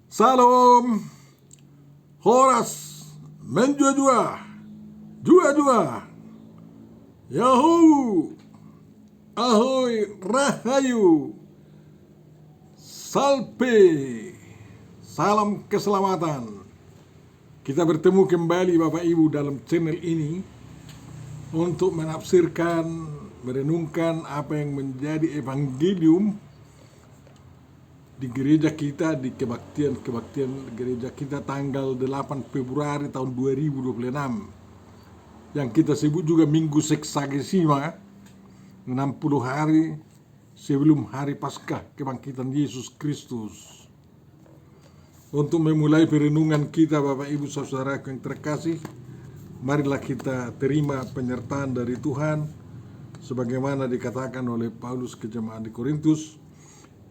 Salam, horas, menjua-jua, jua-jua, yahoo, ahoy, rahayu, salpe, salam keselamatan. Kita bertemu kembali Bapak Ibu dalam channel ini untuk menafsirkan, merenungkan apa yang menjadi evangelium di gereja kita, di kebaktian gereja kita tanggal 8 Februari tahun 2026 yang kita sebut juga Minggu Seksagesima, 60 hari sebelum hari Paskah kebangkitan Yesus Kristus. Untuk memulai perenungan kita Bapak Ibu Saudara yang terkasih, marilah kita terima penyertaan dari Tuhan sebagaimana dikatakan oleh Paulus ke jemaat di Korintus.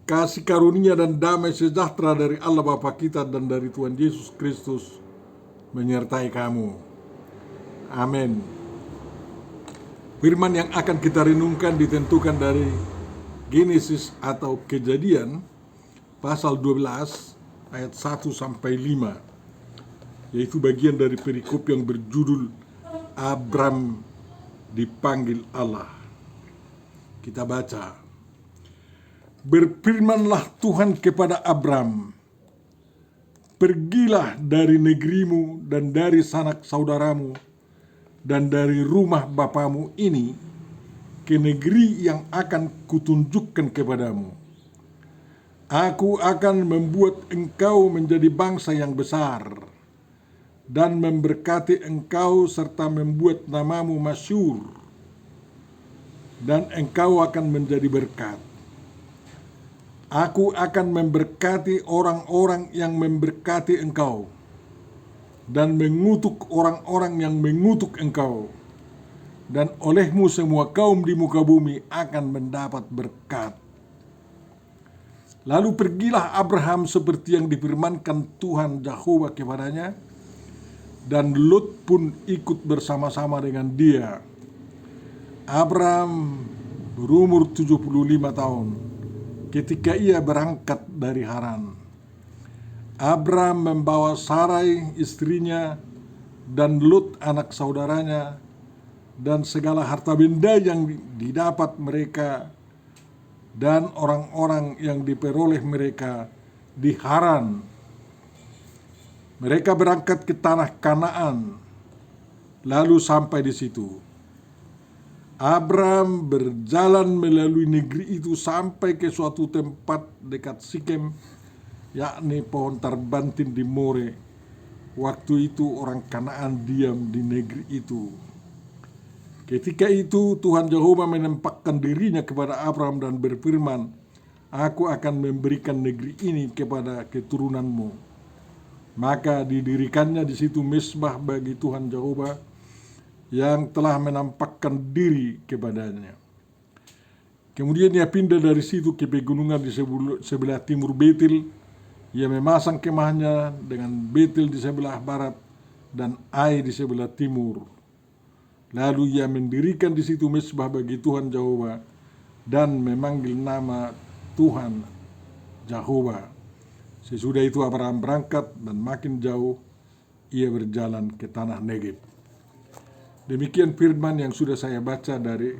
Kasih karunia dan damai sejahtera dari Allah Bapa kita dan dari Tuhan Yesus Kristus menyertai kamu. Amin. Firman yang akan kita renungkan ditentukan dari Genesis atau Kejadian pasal 12 ayat 1 sampai 5, yaitu bagian dari perikop yang berjudul Abram dipanggil Allah. Kita baca. Berfirmanlah Tuhan kepada Abram, pergilah dari negerimu dan dari sanak saudaramu dan dari rumah bapamu ini ke negeri yang akan kutunjukkan kepadamu. Aku akan membuat engkau menjadi bangsa yang besar dan memberkati engkau serta membuat namamu masyhur, dan engkau akan menjadi berkat. Aku akan memberkati orang-orang yang memberkati engkau dan mengutuk orang-orang yang mengutuk engkau, dan olehmu semua kaum di muka bumi akan mendapat berkat. Lalu pergilah Abraham seperti yang difirmankan Tuhan Yahweh kepadanya, dan Lot pun ikut bersama-sama dengan dia. Abraham berumur 75 tahun ketika ia berangkat dari Haran. Abram membawa Sarai istrinya dan Lot anak saudaranya dan segala harta benda yang didapat mereka dan orang-orang yang diperoleh mereka di Haran. Mereka berangkat ke tanah Kanaan, lalu sampai di situ. Abram berjalan melalui negeri itu sampai ke suatu tempat dekat Sikem, yakni pohon tarbantin di More. Waktu itu orang Kanaan diam di negeri itu. Ketika itu Tuhan Yehova menampakkan dirinya kepada Abram dan berfirman, Aku akan memberikan negeri ini kepada keturunanmu. Maka didirikannya di situ mezbah bagi Tuhan Yehova yang telah menampakkan diri kepadanya. Kemudian ia pindah dari situ ke pegunungan di sebelah timur Betel. Ia memasang kemahnya dengan Betel di sebelah barat dan Ai di sebelah timur. Lalu ia mendirikan di situ mezbah bagi Tuhan Yehova dan memanggil nama Tuhan Yehova. Sesudah itu Abraham berangkat dan makin jauh ia berjalan ke tanah Negeb. Demikian firman yang sudah saya baca dari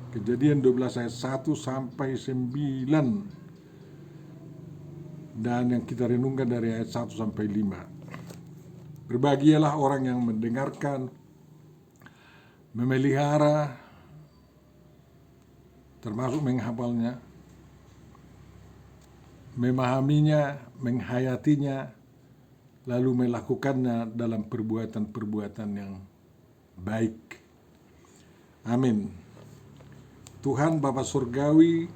Kejadian 12 ayat 1 sampai 9, dan yang kita renungkan dari ayat 1 sampai 5. Berbahagialah orang yang mendengarkan, memelihara, termasuk menghafalnya, memahaminya, menghayatinya, lalu melakukannya dalam perbuatan-perbuatan yang baik. Amin. Tuhan Bapa Surgawi,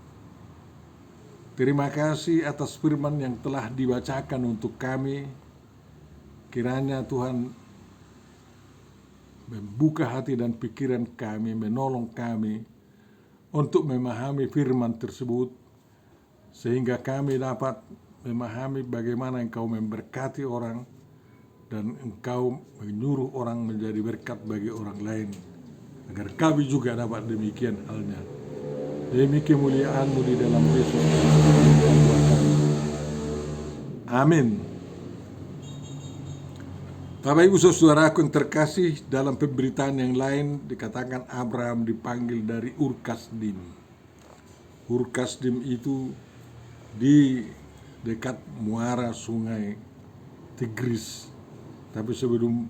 terima kasih atas firman yang telah dibacakan untuk kami. Kiranya Tuhan membuka hati dan pikiran kami, menolong kami untuk memahami firman tersebut, sehingga kami dapat memahami bagaimana Engkau memberkati orang dan Engkau menyuruh orang menjadi berkat bagi orang lain, agar kami juga dapat demikian halnya. Demi kemuliaan-Mu di dalam Yesus. Amin. Bapak Ibu saudaraku yang terkasih, dalam pemberitaan yang lain dikatakan Abraham dipanggil dari Ur Kasdim. Ur Kasdim itu di dekat muara sungai Tigris. Tapi sebelum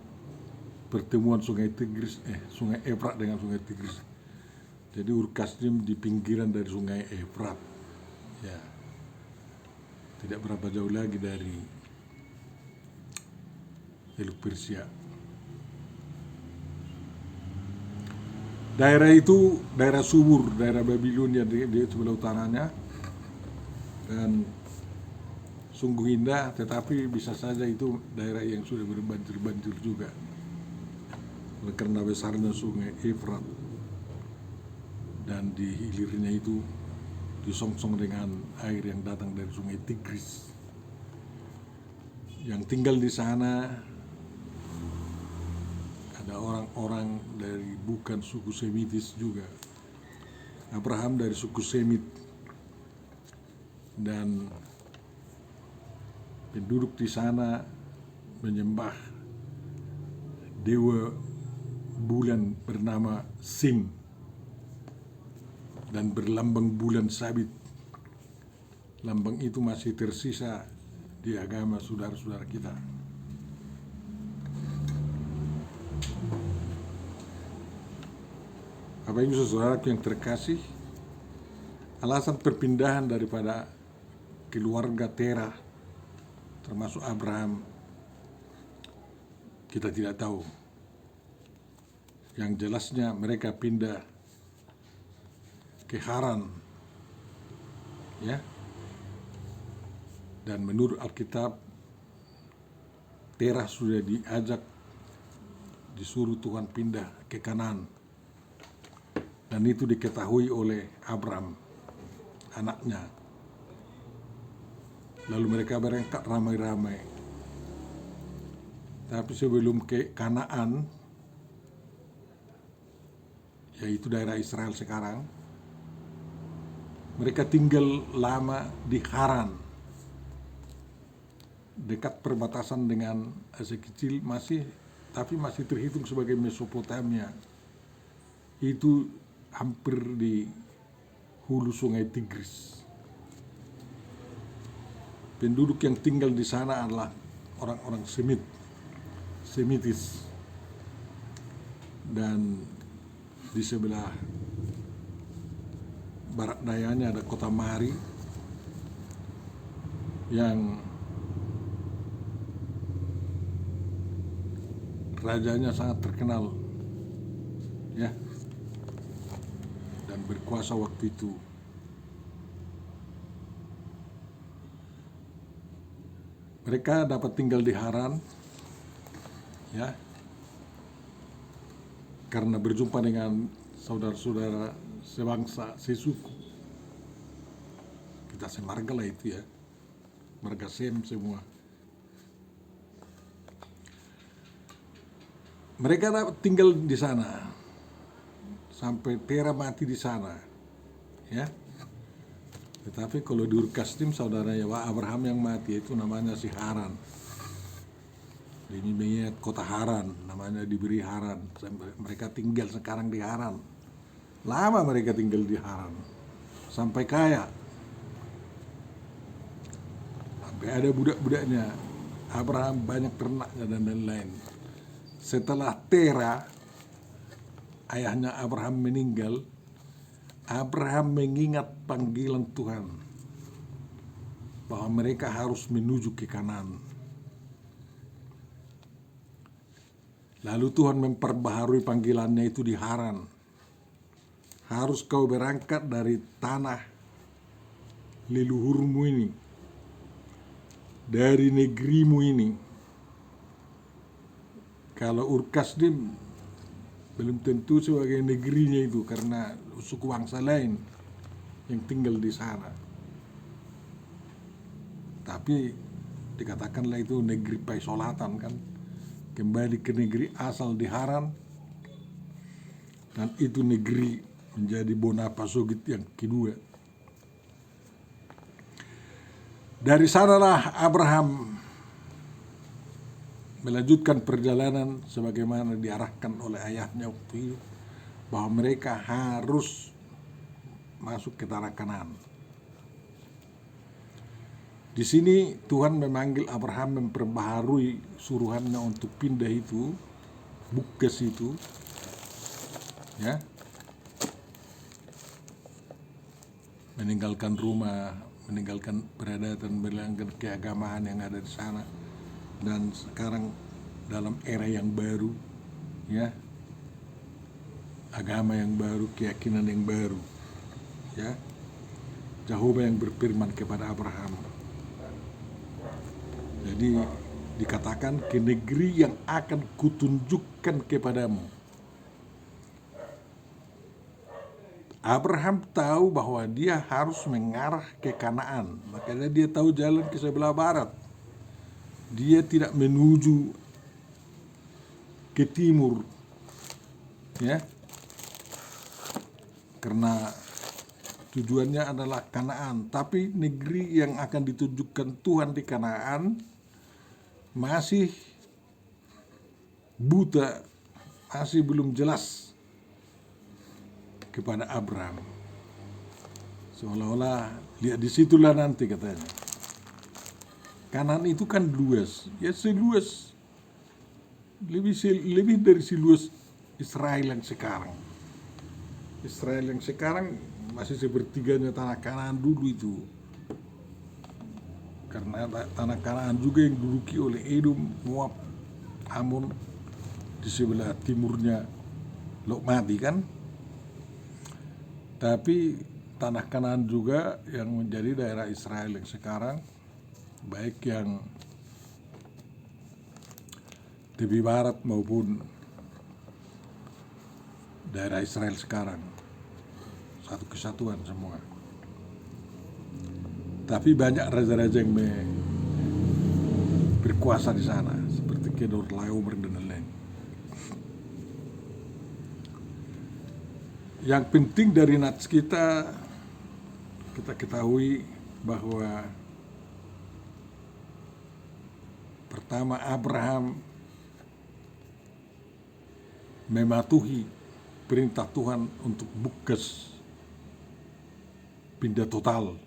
pertemuan sungai Efrat dengan sungai Tigris. Jadi Ur Kasdim di pinggiran dari sungai Efrat. Ya. Tidak berapa jauh lagi dari Teluk Persia. Daerah itu daerah subur, daerah Babilonia di sebelah utaranya, dan sungguh indah, tetapi bisa saja itu daerah yang sudah berbanjir-banjir juga oleh karena besarnya sungai Efrat, dan di hilirnya itu disongsong dengan air yang datang dari sungai Tigris. Yang tinggal di sana ada orang-orang dari bukan suku Semitis juga. Abraham dari suku Semit, dan penduduk di sana menyembah dewa bulan bernama Sim dan berlambang bulan sabit. Lambang itu masih tersisa di agama saudara-saudara kita. Bapak Ibu saudara yang terkasih, alasan perpindahan daripada keluarga Terah termasuk Abraham kita tidak tahu. Yang jelasnya mereka pindah ke Haran, ya. Dan menurut Alkitab, Terah sudah disuruh Tuhan pindah ke Kanaan. Dan itu diketahui oleh Abraham, anaknya. Lalu mereka berangkat ramai-ramai. Tapi sebelum ke Kanaan, yaitu daerah Israel sekarang, mereka tinggal lama di Haran, dekat perbatasan dengan Asia Kecil, tapi masih terhitung sebagai Mesopotamia. Itu hampir di hulu sungai Tigris. Penduduk yang tinggal di sana adalah orang-orang Semitis, dan di sebelah barat dayanya ada kota Mari yang rajanya sangat terkenal, ya, dan berkuasa waktu itu. Mereka dapat tinggal di Haran, ya, karena berjumpa dengan saudara-saudara sebangsa, sesuku. Kita semarga lah itu, ya, marga Sem semua. Mereka dapat tinggal di sana sampai Terah mati di sana, ya. Tetapi kalau di Ur Kasdim saudaranya Abraham yang mati itu namanya si Haran. Ini mengingat kota Haran, namanya diberi Haran. Mereka tinggal sekarang di Haran. Lama mereka tinggal di Haran, sampai kaya. Sampai ada budak-budaknya. Abraham banyak ternaknya dan lain-lain. Setelah Terah, ayahnya Abraham meninggal, Abraham mengingat panggilan Tuhan bahwa mereka harus menuju ke Kanaan. Lalu Tuhan memperbaharui panggilannya itu di Haran. Harus kau berangkat dari tanah leluhurmu ini, dari negerimu ini. Kalau Ur Kasdim belum tentu sebagai negerinya itu, karena suku bangsa lain yang tinggal di sana. Tapi dikatakanlah itu negeri paisolatan, kan. Kembali ke negeri asal di Haran, dan itu negeri menjadi Bonapasogit yang kedua. Dari sanalah Abraham melanjutkan perjalanan sebagaimana diarahkan oleh ayahnya waktu itu, bahwa mereka harus masuk ke tanah Kanaan. Di sini Tuhan memanggil Abraham memperbaharui suruhannya untuk pindah itu, Bukes itu, ya, meninggalkan rumah, meninggalkan peradaban, meninggalkan keagamaan yang ada di sana, dan sekarang dalam era yang baru, ya, agama yang baru, keyakinan yang baru, ya. Jehovah yang berfirman kepada Abraham. Jadi dikatakan, ke negeri yang akan kutunjukkan kepadamu. Abraham tahu bahwa dia harus mengarah ke Kanaan, makanya dia tahu jalan ke sebelah barat. Dia tidak menuju ke timur, ya, karena tujuannya adalah Kanaan. Tapi negeri yang akan ditunjukkan Tuhan di Kanaan masih buta, masih belum jelas kepada Abraham. Seolah-olah lihat disitulah nanti katanya. Kanaan itu kan luas, ya seluas lebih dari seluas Israel yang sekarang. Israel yang sekarang masih sepertiganya tanah Kanaan dulu itu. Karena tanah Kanaan juga yang diduduki oleh Edom, Moab, Amon, di sebelah timurnya Lokmati kan. Tapi tanah Kanaan juga yang menjadi daerah Israel yang sekarang, baik yang tepi barat maupun daerah Israel sekarang, satu kesatuan semua. Tapi banyak raja-raja yang berkuasa di sana, seperti Kedorlaomer dan lain-lain. Yang penting dari nats kita ketahui bahwa pertama, Abraham mematuhi perintah Tuhan untuk Bukes, pindah total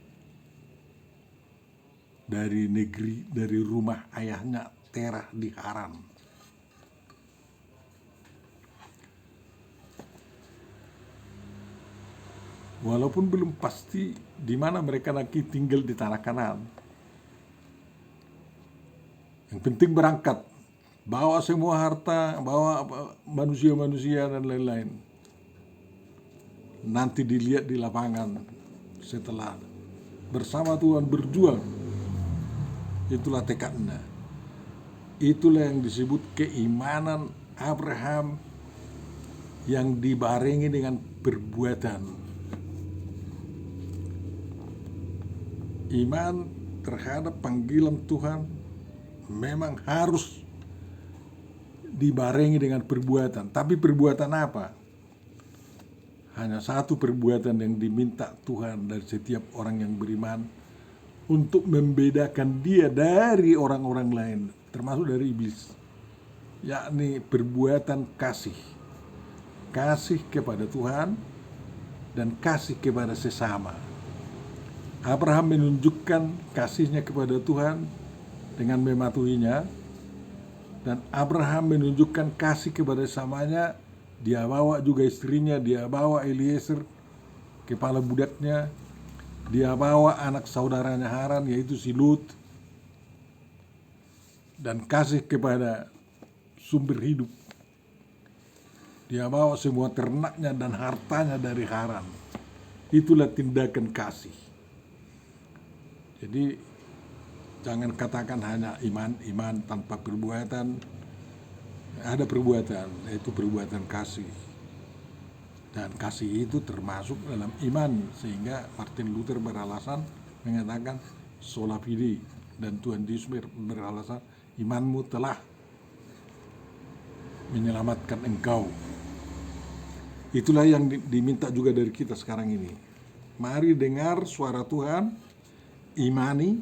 dari negeri, dari rumah ayahnya Terah di Haran. Walaupun belum pasti di mana mereka nanti tinggal di tanah Kanaan. Yang penting berangkat, bawa semua harta, bawa manusia-manusia dan lain-lain. Nanti dilihat di lapangan setelah bersama Tuhan berjuang. Itulah tekadnya. Itulah yang disebut keimanan Abraham yang dibarengi dengan perbuatan. Iman terhadap panggilan Tuhan memang harus dibarengi dengan perbuatan. Tapi perbuatan apa? Hanya satu perbuatan yang diminta Tuhan dari setiap orang yang beriman, untuk membedakan dia dari orang-orang lain, termasuk dari iblis, yakni perbuatan kasih. Kasih kepada Tuhan dan kasih kepada sesama. Abraham menunjukkan kasihnya kepada Tuhan dengan mematuhinya, dan Abraham menunjukkan kasih kepada sesamanya. Dia bawa juga istrinya, dia bawa Eliezer, kepala budaknya, dia bawa anak saudaranya Haran, yaitu si Lut, dan kasih kepada sumber hidup. Dia bawa semua ternaknya dan hartanya dari Haran. Itulah tindakan kasih. Jadi jangan katakan hanya iman tanpa perbuatan. Ada perbuatan, yaitu perbuatan kasih. Dan kasih itu termasuk dalam iman, sehingga Martin Luther beralasan mengatakan sola fide, dan Tuhan Yesus beralasan imanmu telah menyelamatkan engkau. Itulah yang diminta juga dari kita sekarang ini. Mari dengar suara Tuhan, imani,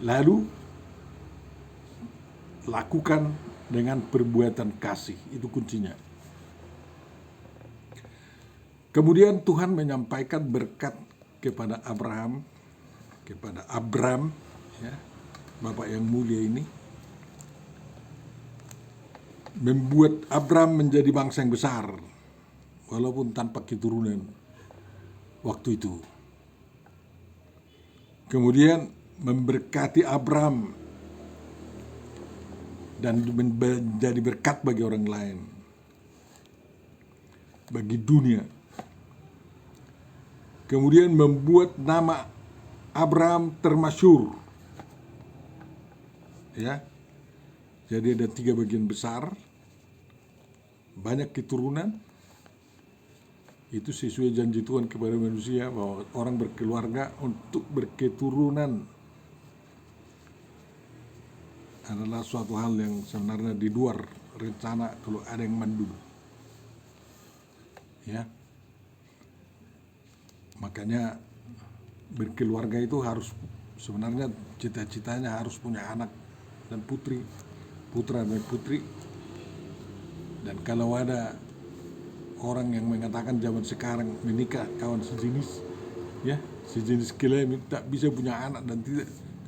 Lalu lakukan dengan perbuatan kasih, itu kuncinya. Kemudian Tuhan menyampaikan berkat kepada Abraham, kepada Abram, ya, Bapak yang mulia ini, membuat Abram menjadi bangsa yang besar, walaupun tanpa keturunan waktu itu. Kemudian memberkati Abram dan menjadi berkat bagi orang lain, bagi dunia. Kemudian membuat nama Abraham termasyhur. Ya. Jadi ada 3 bagian besar. Banyak keturunan. Itu sesuai janji Tuhan kepada manusia bahwa orang berkeluarga untuk berketurunan adalah suatu hal yang sebenarnya di luar rencana kalau ada yang mandul. Ya. Makanya berkeluarga itu harus, sebenarnya cita-citanya harus punya anak dan putri, putra dan putri. Dan kalau ada orang yang mengatakan zaman sekarang menikah kawan sejenis, ya, sejenis kelamin, tak bisa punya anak dan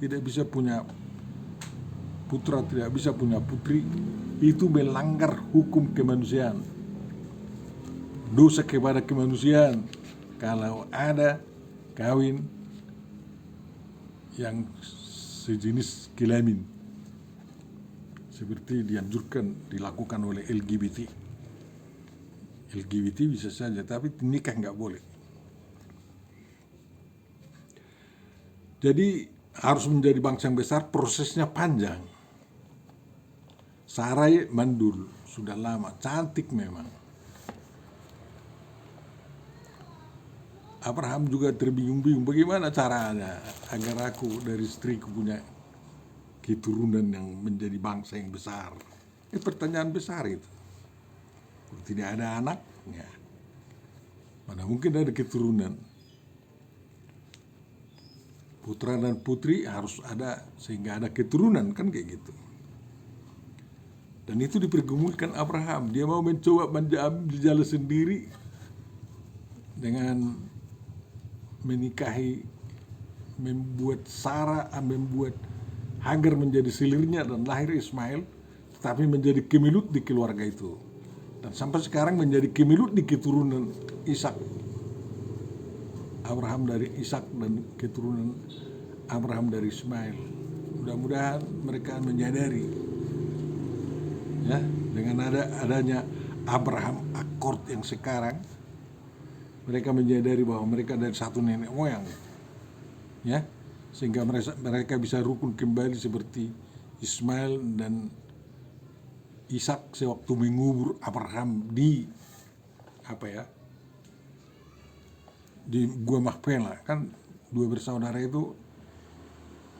tidak bisa punya putra, tidak bisa punya putri, itu melanggar hukum kemanusiaan, dosa kepada kemanusiaan. Kalau ada kawin yang sejenis kelamin, seperti dianjurkan dilakukan oleh LGBT. LGBT bisa saja, tapi nikah nggak boleh. Jadi harus menjadi bangsa yang besar, prosesnya panjang. Sarai mandul, sudah lama, cantik memang. Abraham juga terbingung-bingung, bagaimana caranya agar aku dari istriku punya keturunan yang menjadi bangsa yang besar. Pertanyaan besar itu. Kalau tidak ada anak, ya, mana mungkin ada keturunan. Putra dan putri harus ada sehingga ada keturunan, kan kayak gitu. Dan itu dipergumulkan Abraham. Dia mau mencoba mengambil jalan sendiri dengan menikahi, membuat Sarah, membuat Hagar menjadi selirnya dan lahir Ismail, tetapi menjadi kemilut di keluarga itu. Dan sampai sekarang menjadi kemilut di keturunan Ishak. Abraham dari Ishak dan keturunan Abraham dari Ismail. Mudah-mudahan mereka menyadari, ya, dengan adanya Abraham Accord yang sekarang, mereka menyadari bahwa mereka dari satu nenek moyang, ya, sehingga mereka bisa rukun kembali seperti Ismail dan Ishak sewaktu mengubur Abraham di di Gua Makpela. Kan dua bersaudara itu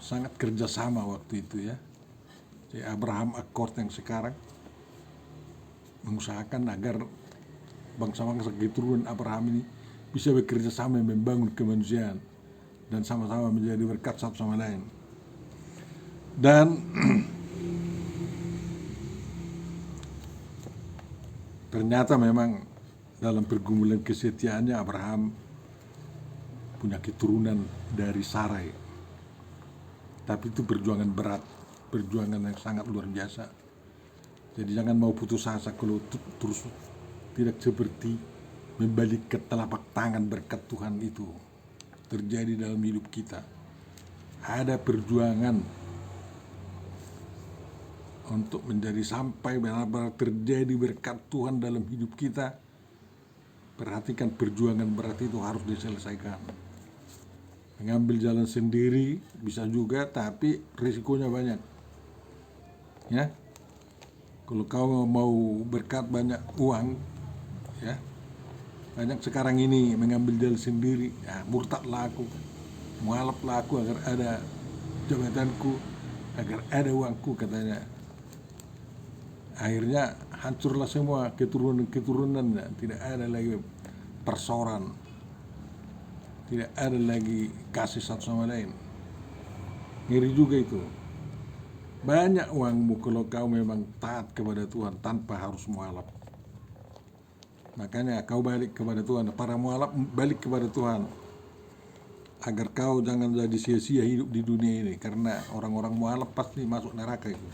sangat kerjasama waktu itu, ya. Jadi Abraham Accord yang sekarang mengusahakan agar bangsa-bangsa keturunan Abraham ini bisa bekerja sama membangun kemanusiaan dan sama-sama menjadi berkat satu sama lain. Dan ternyata memang dalam pergumulan kesetiaannya Abraham punya keturunan dari Sarai. Tapi itu perjuangan berat, perjuangan yang sangat luar biasa. Jadi jangan mau putus asa kalau terus tidak seperti membalik ke telapak tangan berkat Tuhan itu terjadi dalam hidup kita. Ada perjuangan untuk menjadi sampai benar-benar terjadi berkat Tuhan dalam hidup kita. Perhatikan, perjuangan berat itu harus diselesaikan. Mengambil jalan sendiri bisa juga, tapi risikonya banyak, ya. Kalau kau mau berkat banyak uang, ya, banyak sekarang ini mengambil jalan sendiri, ya, murtadlah aku, mualaflah aku agar ada jabatanku, agar ada uangku, katanya. Akhirnya hancurlah semua keturunan-keturunannya, tidak ada lagi persoran, tidak ada lagi kasih satu sama lain. Ngeri juga itu. Banyak uangmu kalau kau memang taat kepada Tuhan tanpa harus mualaf. Makanya kau balik kepada Tuhan. Para mualaf balik kepada Tuhan. Agar kau jangan jadi sia-sia hidup di dunia ini. Karena orang-orang mualaf pasti masuk neraka itu.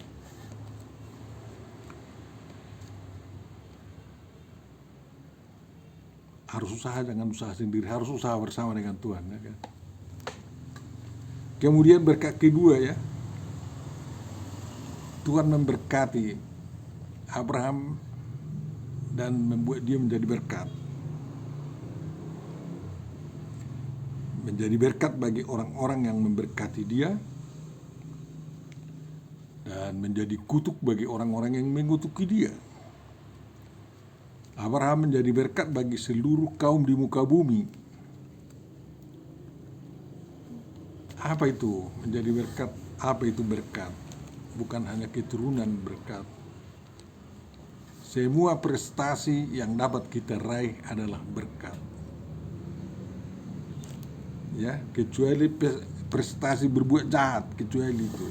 Harus usaha, jangan usaha sendiri. Harus usaha bersama dengan Tuhan. Ya kan? Kemudian berkat kedua ya. Tuhan memberkati Abraham dan membuat dia menjadi berkat. Menjadi berkat bagi orang-orang yang memberkati dia dan menjadi kutuk bagi orang-orang yang mengutuki dia. Abraham menjadi berkat bagi seluruh kaum di muka bumi. Apa itu menjadi berkat? Apa itu berkat? Bukan hanya keturunan berkat. Semua prestasi yang dapat kita raih adalah berkat. Ya, kecuali prestasi berbuat jahat, kecuali itu.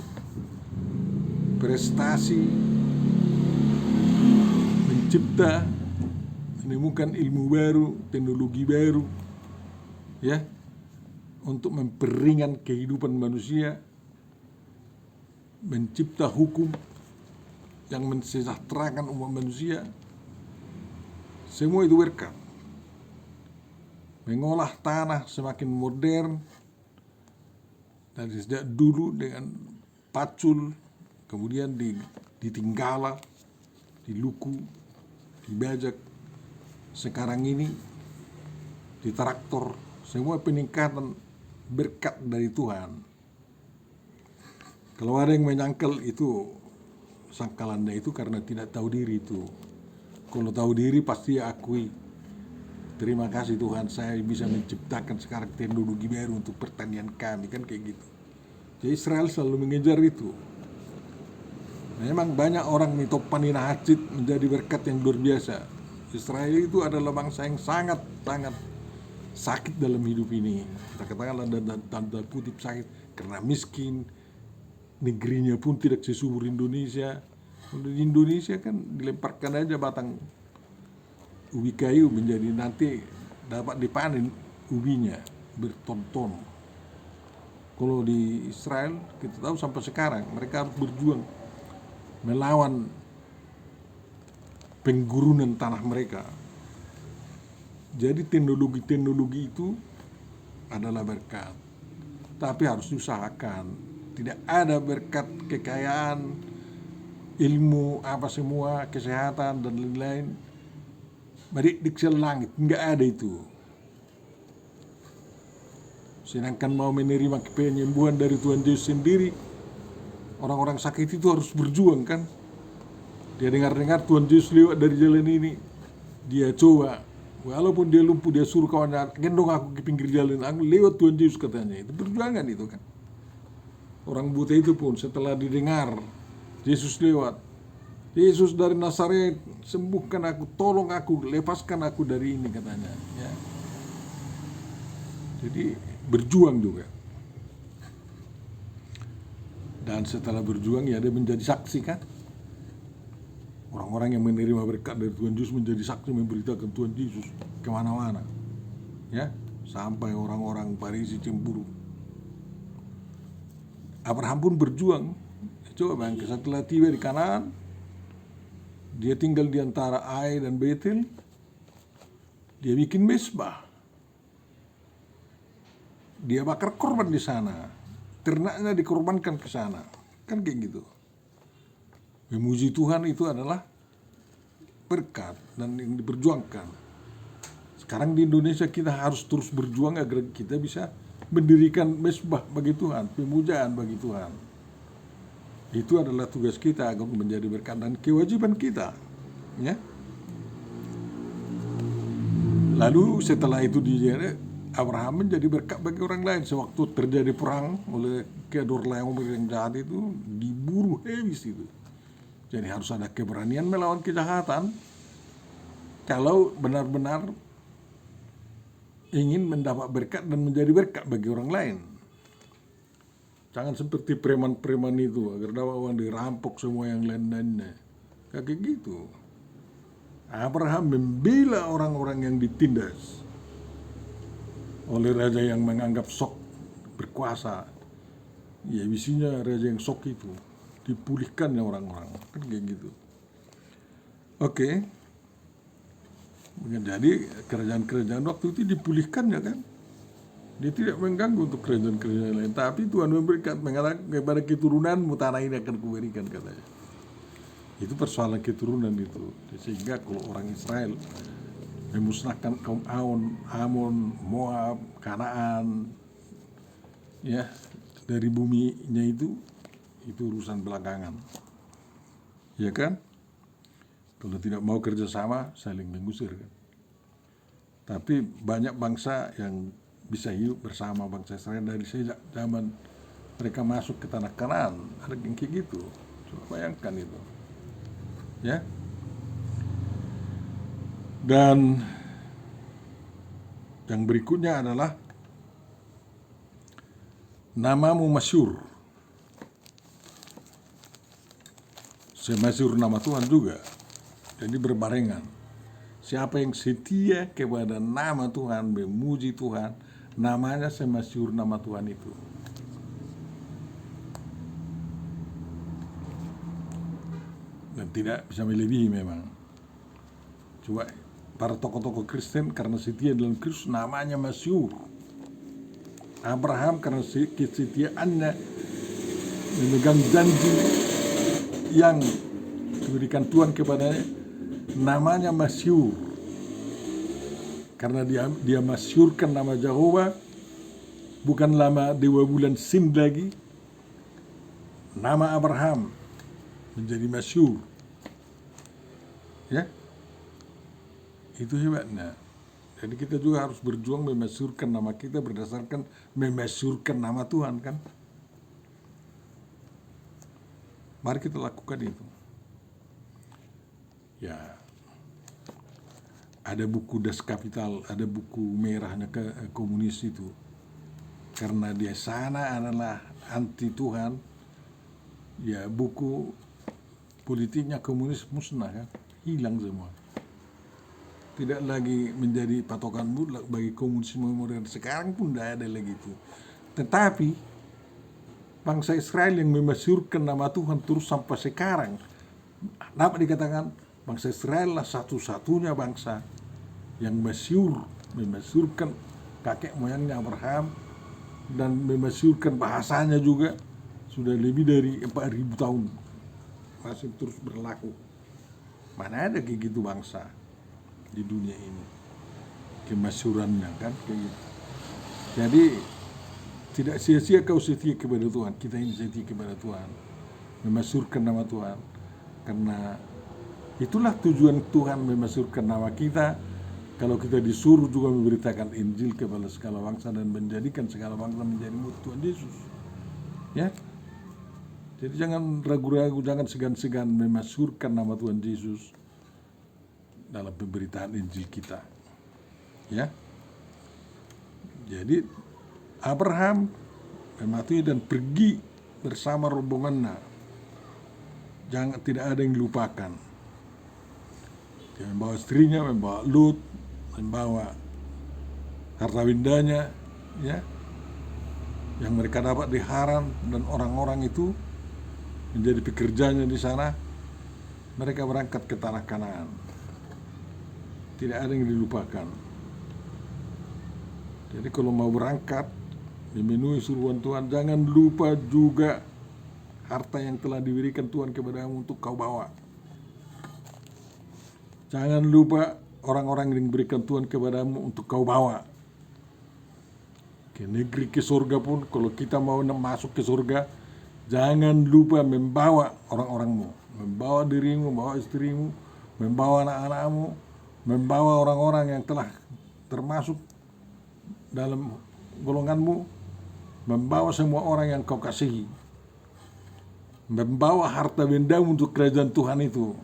Prestasi mencipta, menemukan ilmu baru, teknologi baru, ya, untuk memperingan kehidupan manusia, mencipta hukum yang mensejahterakan umat manusia, semua itu berkat. Mengolah tanah semakin modern dari sejak dulu dengan pacul, kemudian ditinggala, diluku, dibajak, sekarang ini di traktor, semua peningkatan berkat dari Tuhan. Kalau ada yang menyangkal itu, sangkalannya itu karena tidak tahu diri itu. Kalau tahu diri pasti akui, terima kasih Tuhan, saya bisa menciptakan sekarang teknologi baru untuk pertanian kami, kan kayak gitu. Jadi Israel selalu mengejar itu. Memang banyak orang nih Topanina Hatsit menjadi berkat yang luar biasa. Israel itu adalah bangsa yang sangat sakit dalam hidup ini. Kita katakanlah tanda kutip sakit karena miskin. Negerinya pun tidak sesubur Indonesia. Di Indonesia kan dilemparkan aja batang ubi kayu menjadi nanti dapat dipanen ubinya berton-ton. Kalau di Israel kita tahu sampai sekarang mereka harus berjuang melawan penggurunan tanah mereka. Jadi teknologi itu adalah berkat, tapi harus diusahakan. Tidak ada berkat kekayaan, ilmu, apa semua, kesehatan dan lain-lain dari diksel langit, nggak ada itu. Sedangkan mau menerima penyembuhan dari Tuhan Yesus sendiri, orang-orang sakit itu harus berjuang kan. Dia dengar-dengar Tuhan Yesus lewat dari jalan ini, dia coba, walaupun dia lumpuh, dia suruh kawannya, gendong aku ke pinggir jalan, aku lewat Tuhan Yesus katanya. Itu perjuangan itu kan. Orang buta itu pun setelah didengar Yesus lewat, Yesus dari Nazaret, sembuhkan aku, tolong aku, lepaskan aku dari ini katanya. Ya. Jadi berjuang juga. Dan setelah berjuang ya dia menjadi saksi kan. Orang-orang yang menerima berkat dari Tuhan Yesus menjadi saksi memberitakan Tuhan Yesus kemana-mana. Ya, sampai orang-orang Farisi cemburu. Abraham pun berjuang. Coba bayangkan setelah tiba di Kanaan, dia tinggal di antara Ai dan Betel. Dia bikin mesbah. Dia bakar korban di sana. Ternaknya dikorbankan ke sana. Kan kayak gitu. Memuji Tuhan itu adalah berkat dan yang diperjuangkan. Sekarang di Indonesia kita harus terus berjuang agar kita bisa mendirikan mesbah bagi Tuhan, pemujaan bagi Tuhan. Itu adalah tugas kita agar menjadi berkat dan kewajiban kita. Ya. Lalu setelah itu Abraham menjadi berkat bagi orang lain. Sewaktu terjadi perang oleh Kedorlaomer yang jahat itu, diburu habis itu. Jadi harus ada keberanian melawan kejahatan kalau benar-benar ingin mendapat berkat dan menjadi berkat bagi orang lain. Jangan seperti preman-preman itu, agar dapat uang dirampok semua yang lain-lainnya. Kayak gitu. Abraham membela orang-orang yang ditindas oleh raja yang menganggap sok berkuasa. Ya isinya raja yang sok itu dipulihkannya orang-orang, kan kayak gitu. Oke. Jadi kerajaan-kerajaan waktu itu dipulihkannya kan. Dia tidak mengganggu untuk kerajaan-kerajaan lain. Tapi Tuhan memberikan, mengatakan kepada keturunanmu tanah ini akan kuberikan, katanya. Itu persoalan keturunan itu. Sehingga kalau orang Israel memusnahkan kaum Amon, Moab, Kanaan, ya, dari buminya itu urusan belakangan. Ya kan? Kalau tidak mau kerjasama, saling mengusir kan. Tapi banyak bangsa yang bisa hidup bersama bangsa Israel dari sejak zaman mereka masuk ke tanah Kanaan. Ada yang kayak gitu. Coba bayangkan itu. Ya. Dan yang berikutnya adalah namamu masyhur. Semasyhur nama Tuhan juga. Jadi berbarengan. Siapa yang setia kepada nama Tuhan, memuji Tuhan, namanya semasyhur nama Tuhan itu. Dan tidak bisa melebihi memang. Coba para tokoh-tokoh Kristen karena setia dalam Kristus namanya masyhur. Abraham karena kesetiaannya memegang janji yang diberikan Tuhan kepadanya, namanya masyhur. Karena dia masyhurkan nama Jehovah, bukan nama dewa bulan Sin lagi. Nama Abraham menjadi masyhur. Ya. Itu hebatnya. Jadi kita juga harus berjuang memasyhurkan nama kita berdasarkan memasyhurkan nama Tuhan kan. Mari kita lakukan itu. Ya, ada buku Das Kapital, ada buku merahnya komunis itu. Karena dia sana adalah anti Tuhan, ya buku politiknya komunis musnah kan, hilang semua. Tidak lagi menjadi patokan mutlak bagi komunisme modern. Sekarang pun tidak ada lagi itu. Tetapi bangsa Israel yang memasyhurkan nama Tuhan terus sampai sekarang, dapat dikatakan bangsa Israel lah satu-satunya bangsa yang memasyhurkan kakek moyangnya Abraham dan memasyhurkan bahasanya juga sudah lebih dari 4.000 tahun masih terus berlaku. Mana ada kayak gitu bangsa di dunia ini kemasyhurannya kan kayak gitu. Jadi tidak sia-sia kau setia kepada Tuhan. Kita ini setia kepada Tuhan, memasyhurkan nama Tuhan, karena itulah tujuan Tuhan memasyhurkan nama kita. Kalau kita disuruh juga memberitakan Injil kepada segala bangsa dan menjadikan segala bangsa menjadi murid Tuhan Yesus. Ya. Jadi jangan ragu-ragu, jangan segan-segan memasyhurkan nama Tuhan Yesus dalam pemberitaan Injil kita. Ya. Jadi Abraham mematuhi dan pergi bersama rombongannya. Tidak ada yang dilupakan. Dia membawa istrinya, membawa Lut, membawa harta bendanya, ya, yang mereka dapat di Haran, dan orang-orang itu menjadi pekerjanya di sana. Mereka berangkat ke tanah Kanaan. Tidak ada yang dilupakan. Jadi kalau mau berangkat memenuhi suruhan Tuhan, jangan lupa juga harta yang telah diberikan Tuhan kepadamu untuk kau bawa. Jangan lupa orang-orang yang diberikan Tuhan kepadamu untuk kau bawa. Ke negeri, ke surga pun, kalau kita mau masuk ke surga, jangan lupa membawa orang-orangmu, membawa dirimu, membawa istrimu, membawa anak-anakmu, membawa orang-orang yang telah termasuk dalam golonganmu, membawa semua orang yang kau kasihi, membawa harta bendamu untuk kerajaan Tuhan itu.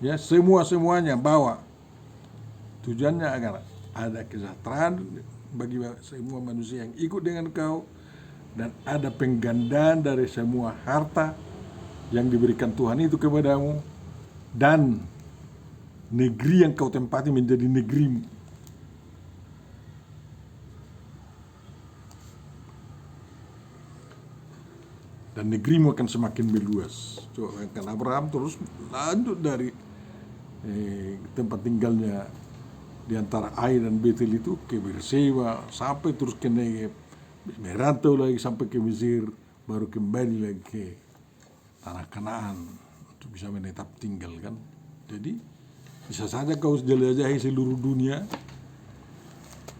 Ya, semuanya bawa. Tujuannya agar ada kesejahteraan bagi semua manusia yang ikut dengan kau, dan ada penggandaan dari semua harta yang diberikan Tuhan itu kepadamu, dan negeri yang kau tempati menjadi negerimu. Dan negerimu akan semakin meluas. Coba kan Abraham terus lanjut dari tempat tinggalnya di antara Ai dan Betel itu ke Berseba, sampai terus ke Negeb, merantau lagi sampai ke Mesir, baru kembali lagi ke tanah Kanaan untuk bisa menetap tinggal kan. Jadi bisa saja kau jelajahi seluruh dunia,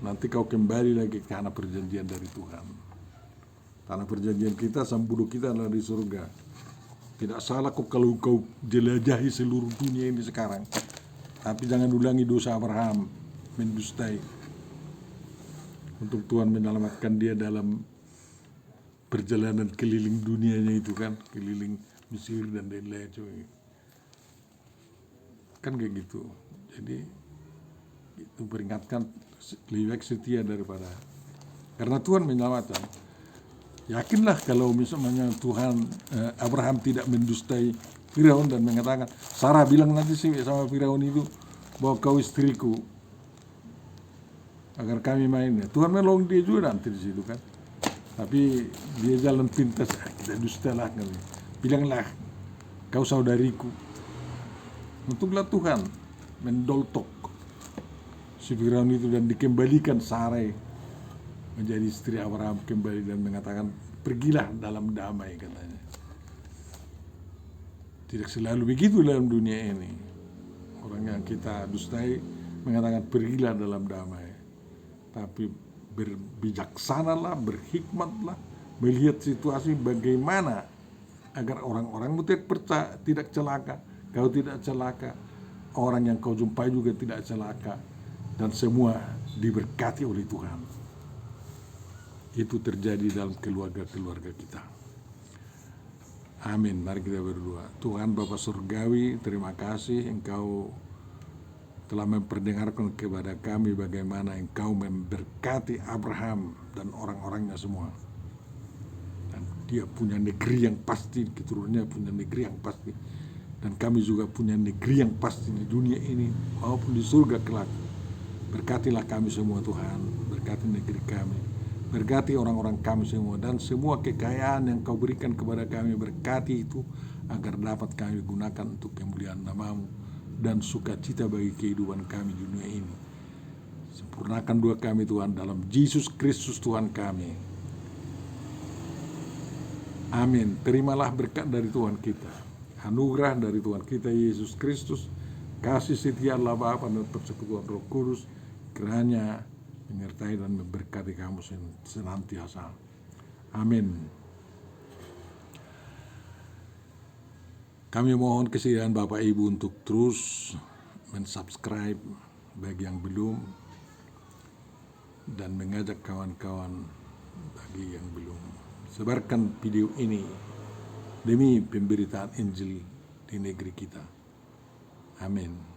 nanti kau kembali lagi ke tanah perjanjian dari Tuhan. Tanah perjanjian kita, sambulu kita adalah di surga. Tidak salah kok kalau kau jelajahi seluruh dunia ini sekarang, tapi jangan ulangi dosa Abraham, mendustai. Untuk Tuhan menyelamatkan dia dalam perjalanan keliling dunianya itu kan, keliling Mesir dan lain-lain. Kan kayak gitu. Jadi itu peringatkan, lebih baik setia daripada, karena Tuhan menyelamatkan. Yakinlah kalau misalnya Tuhan Abraham tidak mendustai Firaun dan mengatakan, Sarah bilang nanti sih sama Firaun itu bahwa kau istriku agar kami main. Tuhan menolong dia juga nanti di situ kan. Tapi dia jalan pintas, kita dustalah kami. Bilanglah kau saudariku. Untuklah Tuhan mendoltok si Firaun itu dan dikembalikan Sarai menjadi istri Abraham kembali dan mengatakan, pergilah dalam damai katanya. Tidak selalu begitu dalam dunia ini. Orang yang kita dustai mengatakan pergilah dalam damai. Tapi berbijaksanalah, berhikmatlah, melihat situasi bagaimana agar orang-orang tidak celaka, kau tidak celaka, orang yang kau jumpai juga tidak celaka, dan semua diberkati oleh Tuhan. Itu terjadi dalam keluarga-keluarga kita. Amin. Mari kita berdoa. Tuhan Bapa Surgawi, terima kasih Engkau telah memperdengarkan kepada kami bagaimana Engkau memberkati Abraham dan orang-orangnya semua. Dan dia punya negeri yang pasti, keturunannya punya negeri yang pasti. Dan kami juga punya negeri yang pasti di dunia ini maupun di surga kelak. Berkatilah kami semua Tuhan, berkati negeri kami. Berkati orang-orang kami semua, dan semua kekayaan yang Kau berikan kepada kami, berkati itu agar dapat kami gunakan untuk kemuliaan nama-Mu dan sukacita bagi kehidupan kami di dunia ini. Sempurnakan doa kami Tuhan dalam Yesus Kristus Tuhan kami. Amin. Terimalah berkat dari Tuhan kita, anugerah dari Tuhan kita Yesus Kristus, kasih setia Allah Bapa dan persekutuan Roh Kudus kiranya menyertai dan memberkati kamu senantiasa. Amin. Kami mohon kesediaan Bapak Ibu untuk terus mensubscribe bagi yang belum, dan mengajak kawan-kawan bagi yang belum. Sebarkan video ini demi pemberitaan Injil di negeri kita. Amin.